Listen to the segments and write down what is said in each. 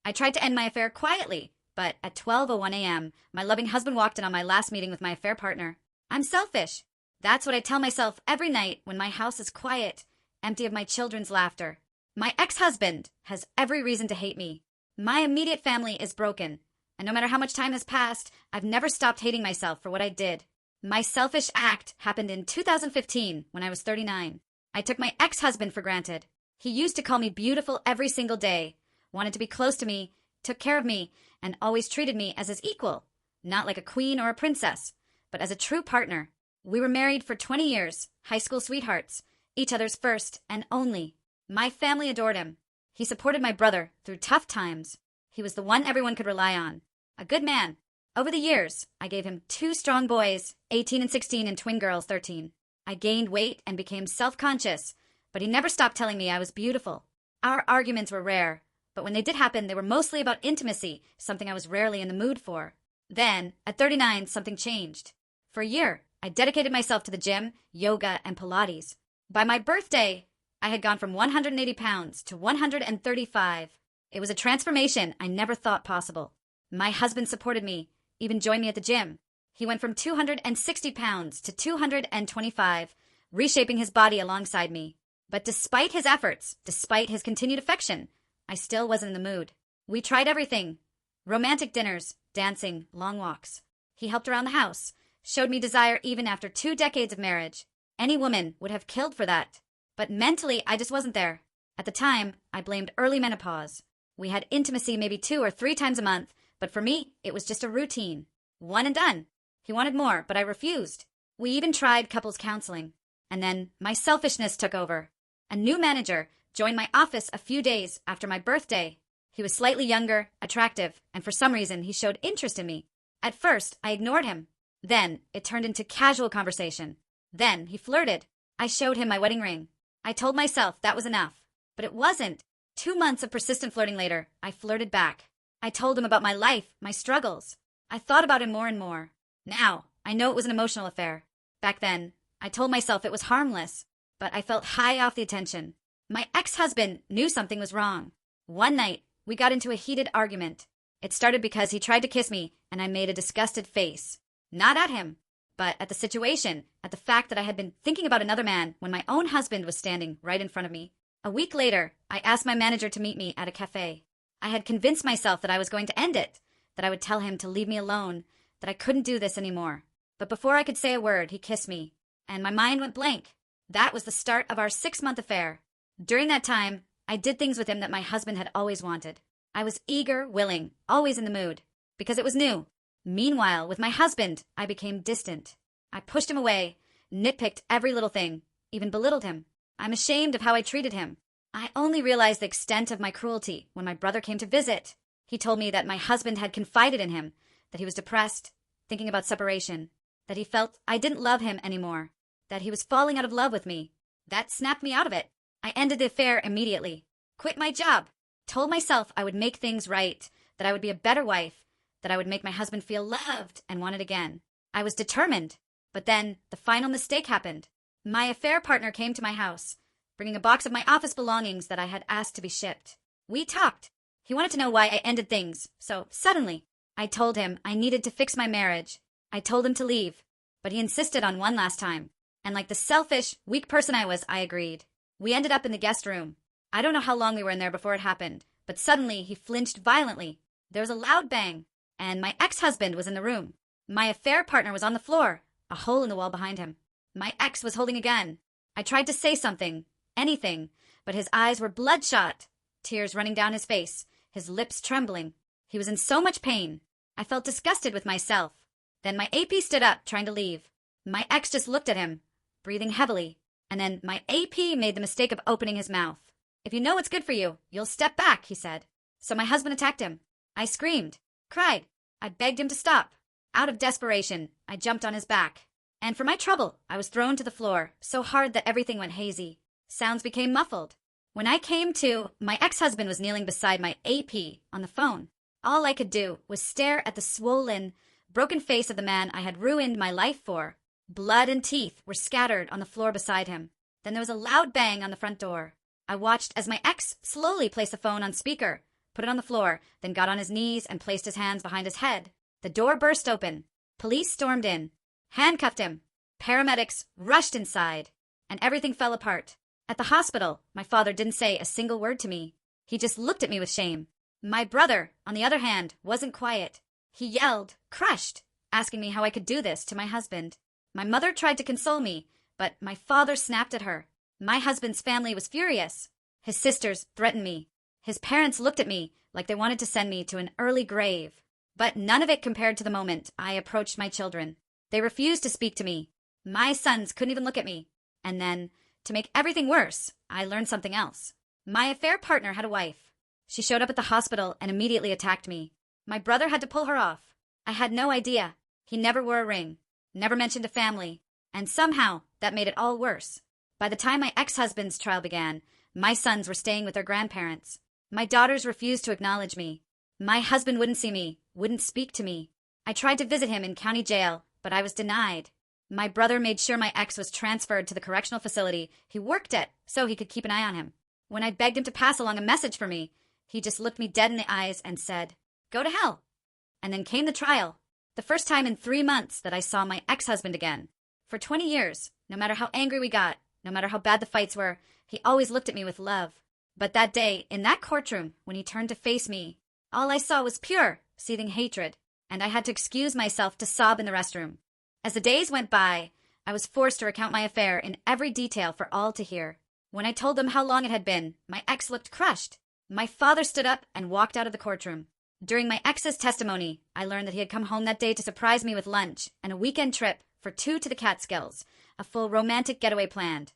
I tried to end my affair quietly, but at 12:01 a.m., my loving husband walked in on my last meeting with my affair partner. I'm selfish. That's what I tell myself every night when my house is quiet, empty of my children's laughter. My ex-husband has every reason to hate me. My immediate family is broken, and no matter how much time has passed, I've never stopped hating myself for what I did. My selfish act happened in 2015 when I was 39. I took my ex-husband for granted. He used to call me beautiful every single day, wanted to be close to me, took care of me, and always treated me as his equal, not like a queen or a princess, but as a true partner. We were married for 20 years, high school sweethearts, each other's first and only. My family adored him. He supported my brother through tough times. He was the one everyone could rely on. A good man. Over the years, I gave him 2 strong boys, 18 and 16, and twin girls, 13. I gained weight and became self-conscious, but he never stopped telling me I was beautiful. Our arguments were rare, but when they did happen, they were mostly about intimacy, something I was rarely in the mood for. Then, at 39, something changed. For a year, I dedicated myself to the gym, yoga, and Pilates. By my birthday, I had gone from 180 pounds to 135. It was a transformation I never thought possible. My husband supported me, even joined me at the gym. He went from 260 pounds to 225, reshaping his body alongside me. But despite his efforts, despite his continued affection, I still wasn't in the mood. We tried everything. Romantic dinners, dancing, long walks. He helped around the house, showed me desire even after 2 decades of marriage. Any woman would have killed for that. But mentally, I just wasn't there. At the time, I blamed early menopause. We had intimacy maybe 2 or 3 times a month, but for me, it was just a routine. One and done. He wanted more, but I refused. We even tried couples counseling. And then my selfishness took over. A new manager joined my office a few days after my birthday. He was slightly younger, attractive, and for some reason he showed interest in me. At first, I ignored him. Then it turned into casual conversation. Then he flirted. I showed him my wedding ring. I told myself that was enough. But it wasn't. 2 months of persistent flirting later, I flirted back. I told him about my life, my struggles. I thought about him more and more. Now, I know it was an emotional affair. Back then, I told myself it was harmless, but I felt high off the attention. My ex-husband knew something was wrong. One night, we got into a heated argument. It started because he tried to kiss me, and I made a disgusted face. Not at him, but at the situation, at the fact that I had been thinking about another man when my own husband was standing right in front of me. A week later, I asked my manager to meet me at a cafe. I had convinced myself that I was going to end it, that I would tell him to leave me alone, that I couldn't do this anymore. But before I could say a word, he kissed me, and my mind went blank. That was the start of our 6-month affair. During that time, I did things with him that my husband had always wanted. I was eager, willing, always in the mood, because it was new. Meanwhile, with my husband, I became distant. I pushed him away, nitpicked every little thing, even belittled him. I'm ashamed of how I treated him. I only realized the extent of my cruelty when my brother came to visit. He told me that my husband had confided in him, that he was depressed, thinking about separation, that he felt I didn't love him anymore, that he was falling out of love with me. That snapped me out of it. I ended the affair immediately, quit my job, told myself I would make things right, that I would be a better wife, that I would make my husband feel loved and wanted again. I was determined. But then the final mistake happened. My affair partner came to my house, bringing a box of my office belongings that I had asked to be shipped. We talked. He wanted to know why I ended things, so suddenly, I told him I needed to fix my marriage. I told him to leave, but he insisted on one last time. And like the selfish, weak person I was, I agreed. We ended up in the guest room. I don't know how long we were in there before it happened, but suddenly he flinched violently. There was a loud bang, and my ex-husband was in the room. My affair partner was on the floor, a hole in the wall behind him. My ex was holding a gun. I tried to say something, anything, but his eyes were bloodshot, tears running down his face, his lips trembling. He was in so much pain. I felt disgusted with myself. Then my AP stood up, trying to leave. My ex just looked at him, breathing heavily, and then my AP made the mistake of opening his mouth. "If you know what's good for you, you'll step back," he said. So my husband attacked him. I screamed, cried. I begged him to stop. Out of desperation, I jumped on his back. And for my trouble, I was thrown to the floor, so hard that everything went hazy. Sounds became muffled. When I came to, my ex-husband was kneeling beside my AP on the phone. All I could do was stare at the swollen, broken face of the man I had ruined my life for. Blood and teeth were scattered on the floor beside him. Then there was a loud bang on the front door. I watched as my ex slowly placed the phone on speaker, put it on the floor, then got on his knees and placed his hands behind his head. The door burst open. Police stormed in, handcuffed him. Paramedics rushed inside, and everything fell apart. At the hospital, my father didn't say a single word to me. He just looked at me with shame. My brother, on the other hand, wasn't quiet. He yelled, crushed, asking me how I could do this to my husband. My mother tried to console me, but my father snapped at her. My husband's family was furious. His sisters threatened me. His parents looked at me like they wanted to send me to an early grave. But none of it compared to the moment I approached my children. They refused to speak to me. My sons couldn't even look at me. And then, to make everything worse, I learned something else. My affair partner had a wife. She showed up at the hospital and immediately attacked me. My brother had to pull her off. I had no idea. He never wore a ring, never mentioned a family, and somehow that made it all worse. By the time my ex-husband's trial began, my sons were staying with their grandparents. My daughters refused to acknowledge me. My husband wouldn't see me, wouldn't speak to me. I tried to visit him in county jail, but I was denied. My brother made sure my ex was transferred to the correctional facility he worked at so he could keep an eye on him. When I begged him to pass along a message for me, he just looked me dead in the eyes and said, "Go to hell." And then came the trial. The first time in 3 months that I saw my ex-husband again. For 20 years, no matter how angry we got, no matter how bad the fights were, he always looked at me with love. But that day, in that courtroom, when he turned to face me, all I saw was pure, seething hatred, and I had to excuse myself to sob in the restroom. As the days went by, I was forced to recount my affair in every detail for all to hear. When I told them how long it had been, my ex looked crushed. My father stood up and walked out of the courtroom. During my ex's testimony, I learned that he had come home that day to surprise me with lunch and a weekend trip for 2 to the Catskills, a full romantic getaway planned,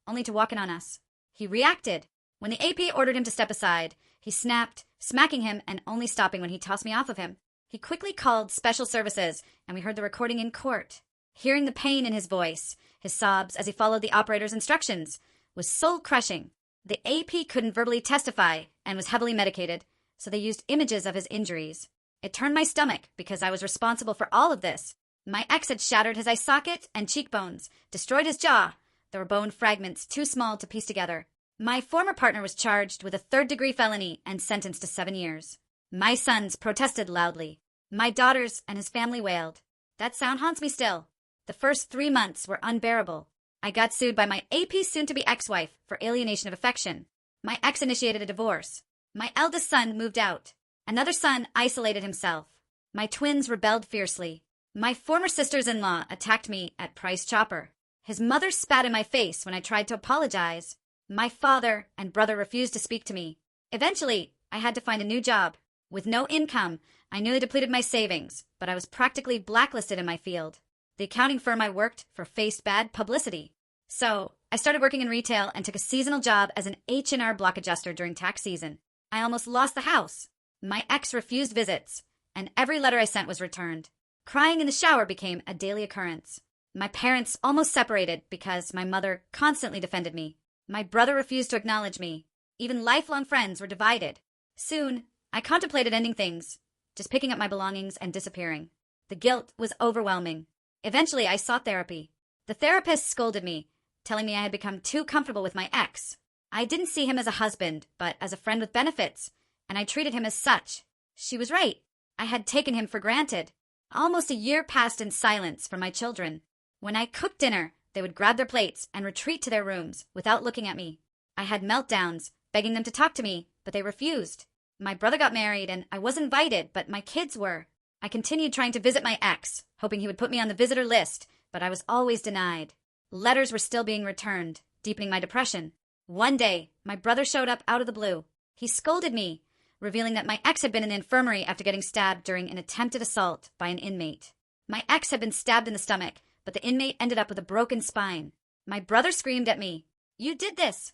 only to walk in on us. He reacted. When the AP ordered him to step aside, he snapped, smacking him and only stopping when he tossed me off of him. He quickly called special services, and we heard the recording in court. Hearing the pain in his voice, his sobs as he followed the operator's instructions, was soul-crushing. The AP couldn't verbally testify and was heavily medicated, so they used images of his injuries. It turned my stomach because I was responsible for all of this. My ex had shattered his eye socket and cheekbones, destroyed his jaw. There were bone fragments too small to piece together. My former partner was charged with a 3rd-degree felony and sentenced to 7 years. My sons protested loudly. My daughters and his family wailed. That sound haunts me still. The first 3 months were unbearable. I got sued by my AP soon-to-be ex-wife for alienation of affection. My ex initiated a divorce. My eldest son moved out. Another son isolated himself. My twins rebelled fiercely. My former sisters-in-law attacked me at Price Chopper. His mother spat in my face when I tried to apologize. My father and brother refused to speak to me. Eventually, I had to find a new job. With no income, I nearly depleted my savings, but I was practically blacklisted in my field. The accounting firm I worked for faced bad publicity. So, I started working in retail and took a seasonal job as an H&R block adjuster during tax season. I almost lost the house. My ex refused visits, and every letter I sent was returned. Crying in the shower became a daily occurrence. My parents almost separated because my mother constantly defended me. My brother refused to acknowledge me. Even lifelong friends were divided. Soon, I contemplated ending things, just picking up my belongings and disappearing. The guilt was overwhelming. Eventually, I sought therapy. The therapist scolded me, telling me I had become too comfortable with my ex. I didn't see him as a husband, but as a friend with benefits, and I treated him as such. She was right. I had taken him for granted. Almost a year passed in silence for my children. When I cooked dinner, they would grab their plates and retreat to their rooms without looking at me. I had meltdowns, begging them to talk to me, but they refused. My brother got married, and I was invited, but my kids were. I continued trying to visit my ex, hoping he would put me on the visitor list, but I was always denied. Letters were still being returned, deepening my depression. One day, my brother showed up out of the blue. He scolded me, revealing that my ex had been in the infirmary after getting stabbed during an attempted assault by an inmate. My ex had been stabbed in the stomach, but the inmate ended up with a broken spine. My brother screamed at me, "You did this!"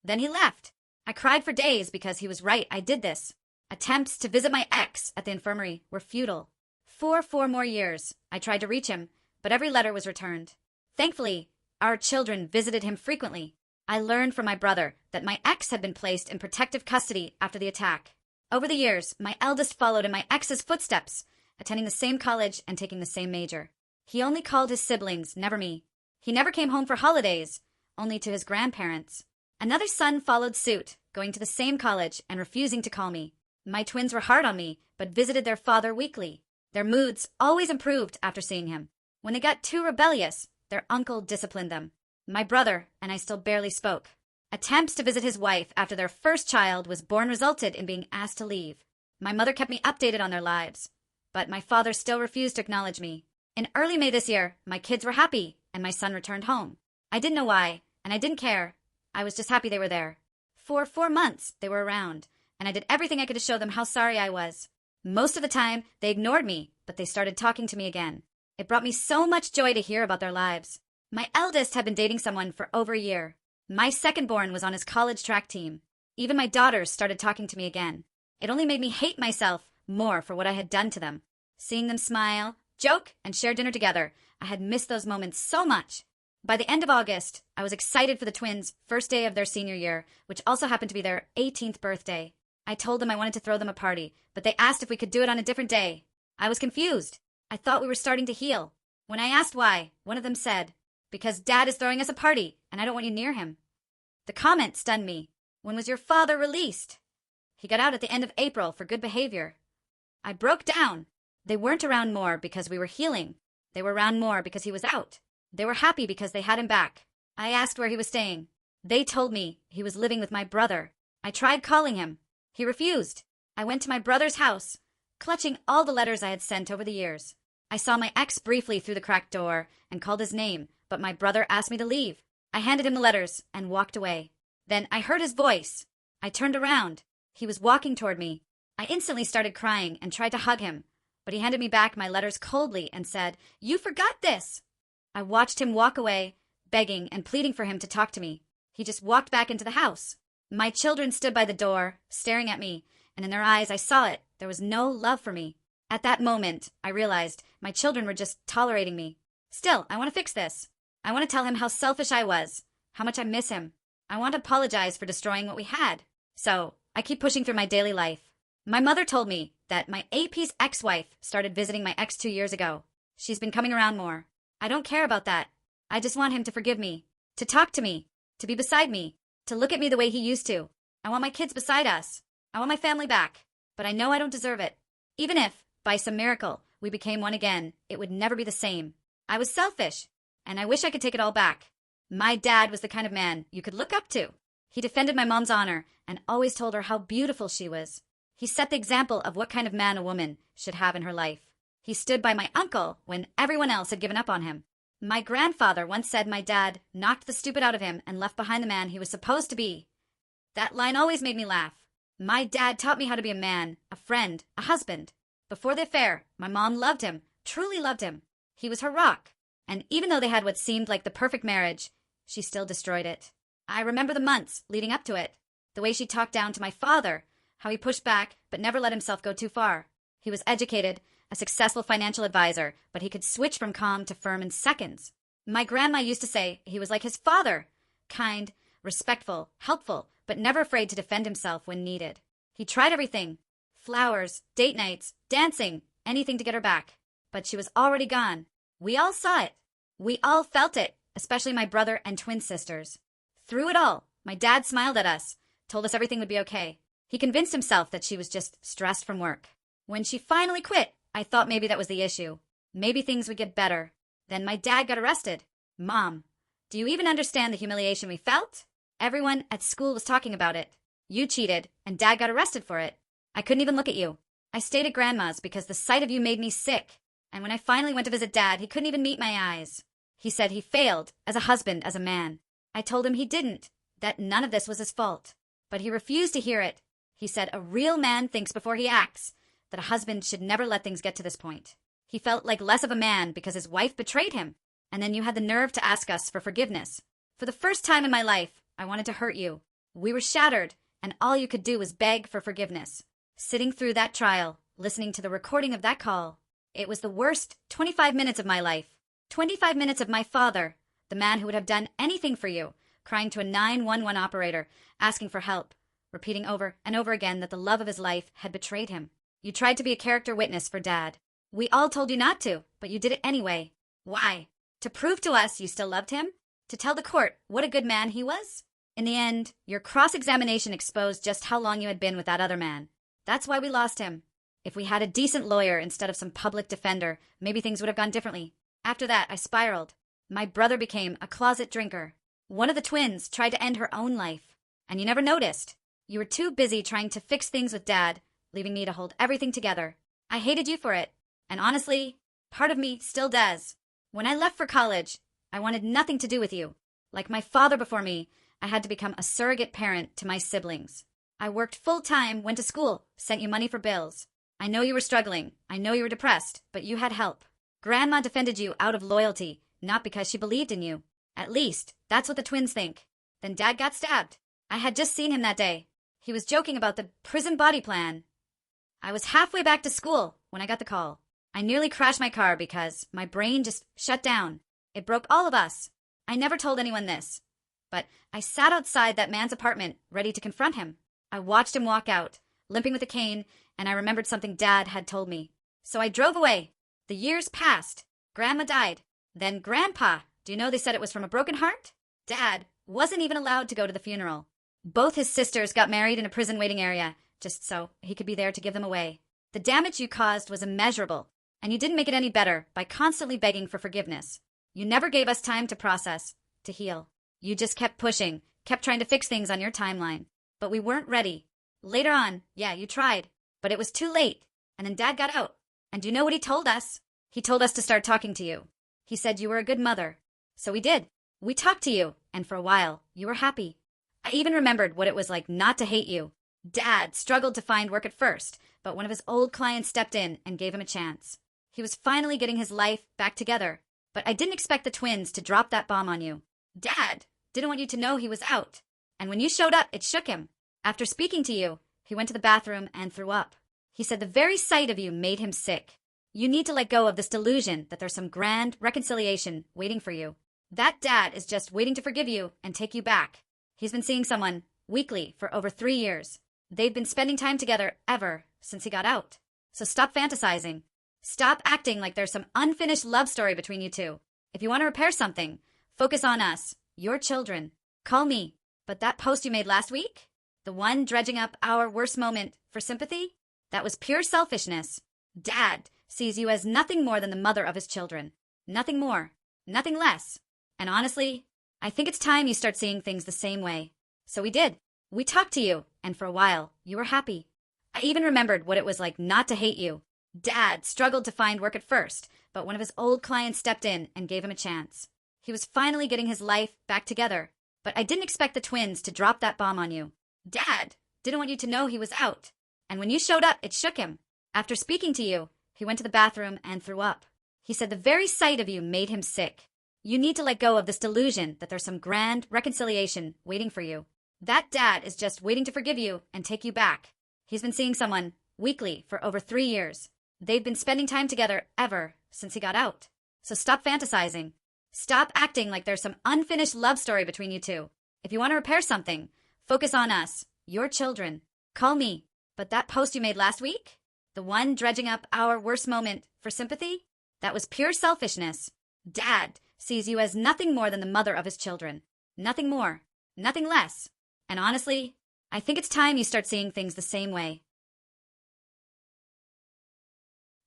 Then he left. I cried for days because he was right, I did this. Attempts to visit my ex at the infirmary were futile. For 4 more years, I tried to reach him, but every letter was returned. Thankfully, our children visited him frequently. I learned from my brother that my ex had been placed in protective custody after the attack. Over the years, my eldest followed in my ex's footsteps, attending the same college and taking the same major. He only called his siblings, never me. He never came home for holidays, only to his grandparents. Another son followed suit, going to the same college and refusing to call me. My twins were hard on me, but visited their father weekly. Their moods always improved after seeing him. When they got too rebellious, their uncle disciplined them. My brother and I still barely spoke. Attempts to visit his wife after their first child was born resulted in being asked to leave. My mother kept me updated on their lives, but my father still refused to acknowledge me. In early May this year, my kids were happy, and my son returned home. I didn't know why, and I didn't care. I was just happy they were there. For 4 months, they were around, and I did everything I could to show them how sorry I was. Most of the time, they ignored me, but they started talking to me again. It brought me so much joy to hear about their lives. My eldest had been dating someone for over a year. My second-born was on his college track team. Even my daughters started talking to me again. It only made me hate myself more for what I had done to them. Seeing them smile, joke, and share dinner together, I had missed those moments so much. By the end of August, I was excited for the twins' first day of their senior year, which also happened to be their 18th birthday. I told them I wanted to throw them a party, but they asked if we could do it on a different day. I was confused. I thought we were starting to heal. When I asked why, one of them said, "Because Dad is throwing us a party, and I don't want you near him." The comment stunned me. When was your father released? He got out at the end of April for good behavior. I broke down. They weren't around more because we were healing. They were around more because he was out. They were happy because they had him back. I asked where he was staying. They told me he was living with my brother. I tried calling him. He refused. I went to my brother's house, clutching all the letters I had sent over the years. I saw my ex briefly through the cracked door and called his name, but my brother asked me to leave. I handed him the letters and walked away. Then I heard his voice. I turned around. He was walking toward me. I instantly started crying and tried to hug him, but he handed me back my letters coldly and said, "You forgot this." I watched him walk away, begging and pleading for him to talk to me. He just walked back into the house. My children stood by the door, staring at me, and in their eyes I saw it. There was no love for me. At that moment, I realized my children were just tolerating me. Still, I want to fix this. I want to tell him how selfish I was, how much I miss him. I want to apologize for destroying what we had. So, I keep pushing through my daily life. My mother told me that my AP's ex-wife started visiting my ex 2 years ago. She's been coming around more. I don't care about that. I just want him to forgive me, to talk to me, to be beside me, to look at me the way he used to. I want my kids beside us. I want my family back. But I know I don't deserve it. Even if, by some miracle, we became one again, it would never be the same. I was selfish, and I wish I could take it all back. My dad was the kind of man you could look up to. He defended my mom's honor and always told her how beautiful she was. He set the example of what kind of man a woman should have in her life. He stood by my uncle when everyone else had given up on him. My grandfather once said my dad knocked the stupid out of him and left behind the man he was supposed to be. That line always made me laugh. My dad taught me how to be a man, a friend, a husband. Before the affair, my mom loved him, truly loved him. He was her rock. And even though they had what seemed like the perfect marriage, she still destroyed it. I remember the months leading up to it. The way she talked down to my father, how he pushed back but never let himself go too far. He was educated, a successful financial advisor, but he could switch from calm to firm in seconds. My grandma used to say he was like his father, kind, respectful, helpful, but never afraid to defend himself when needed. He tried everything, flowers, date nights, dancing, anything to get her back. But she was already gone. We all saw it. We all felt it, especially my brother and twin sisters. Through it all, my dad smiled at us, told us everything would be okay. He convinced himself that she was just stressed from work. When she finally quit, I thought maybe that was the issue. Maybe things would get better. Then my dad got arrested. Mom, do you even understand the humiliation we felt? Everyone at school was talking about it. You cheated, and Dad got arrested for it. I couldn't even look at you. I stayed at Grandma's because the sight of you made me sick. And when I finally went to visit Dad, he couldn't even meet my eyes. He said he failed as a husband, as a man. I told him he didn't, that none of this was his fault. But he refused to hear it. He said a real man thinks before he acts, that a husband should never let things get to this point. He felt like less of a man because his wife betrayed him. And then you had the nerve to ask us for forgiveness. For the first time in my life, I wanted to hurt you. We were shattered, and all you could do was beg for forgiveness. Sitting through that trial, listening to the recording of that call, it was the worst 25 minutes of my life. 25 minutes of my father, the man who would have done anything for you, crying to a 911 operator, asking for help, repeating over and over again that the love of his life had betrayed him. You tried to be a character witness for Dad. We all told you not to, but you did it anyway. Why? To prove to us you still loved him? To tell the court what a good man he was? In the end, your cross-examination exposed just how long you had been with that other man. That's why we lost him. If we had a decent lawyer instead of some public defender, maybe things would have gone differently. After that, I spiraled. My brother became a closet drinker. One of the twins tried to end her own life. And you never noticed. You were too busy trying to fix things with Dad, leaving me to hold everything together. I hated you for it. And honestly, part of me still does. When I left for college, I wanted nothing to do with you. Like my father before me, I had to become a surrogate parent to my siblings. I worked full-time, went to school, sent you money for bills. I know you were struggling. I know you were depressed, but you had help. Grandma defended you out of loyalty, not because she believed in you. At least, that's what the twins think. Then Dad got stabbed. I had just seen him that day. He was joking about the prison body plan. I was halfway back to school when I got the call. I nearly crashed my car because my brain just shut down. It broke all of us. I never told anyone this, but I sat outside that man's apartment ready to confront him. I watched him walk out, limping with a cane, and I remembered something Dad had told me. So I drove away. The years passed. Grandma died. Then Grandpa. Do you know they said it was from a broken heart? Dad wasn't even allowed to go to the funeral. Both his sisters got married in a prison waiting area, just so he could be there to give them away. The damage you caused was immeasurable, and you didn't make it any better by constantly begging for forgiveness. You never gave us time to process, to heal. You just kept pushing, kept trying to fix things on your timeline. But we weren't ready. Later on, yeah, you tried, but it was too late. And then Dad got out. And do you know what he told us? He told us to start talking to you. He said you were a good mother. So we did. We talked to you, and for a while, you were happy. I even remembered what it was like not to hate you. Dad struggled to find work at first, but one of his old clients stepped in and gave him a chance. He was finally getting his life back together, but I didn't expect the twins to drop that bomb on you. Dad didn't want you to know he was out, and when you showed up, it shook him. After speaking to you, he went to the bathroom and threw up. He said the very sight of you made him sick. You need to let go of this delusion that there's some grand reconciliation waiting for you. That Dad is just waiting to forgive you and take you back. He's been seeing someone weekly for over 3 years. They've been spending time together ever since he got out. So stop fantasizing. Stop acting like there's some unfinished love story between you two. If you want to repair something, focus on us, your children. Call me. But that post you made last week? The one dredging up our worst moment for sympathy? That was pure selfishness. Dad sees you as nothing more than the mother of his children. Nothing more. Nothing less. And honestly, I think it's time you start seeing things the same way. So we did. We talked to you, and for a while, you were happy. I even remembered what it was like not to hate you. Dad struggled to find work at first, but one of his old clients stepped in and gave him a chance. He was finally getting his life back together, but I didn't expect the twins to drop that bomb on you. Dad didn't want you to know he was out, and when you showed up, it shook him. After speaking to you, he went to the bathroom and threw up. He said the very sight of you made him sick. You need to let go of this delusion that there's some grand reconciliation waiting for you. That Dad is just waiting to forgive you and take you back. He's been seeing someone weekly for over 3 years. They've been spending time together ever since he got out. So stop fantasizing. Stop acting like there's some unfinished love story between you two. If you want to repair something, focus on us, your children. Call me. But that post you made last week? The one dredging up our worst moment for sympathy? That was pure selfishness. Dad sees you as nothing more than the mother of his children. Nothing more. Nothing less. And honestly, I think it's time you start seeing things the same way.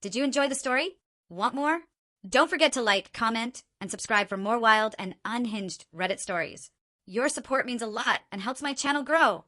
Did you enjoy the story? Want more? Don't forget to like, comment, and subscribe for more wild and unhinged Reddit stories. Your support means a lot and helps my channel grow.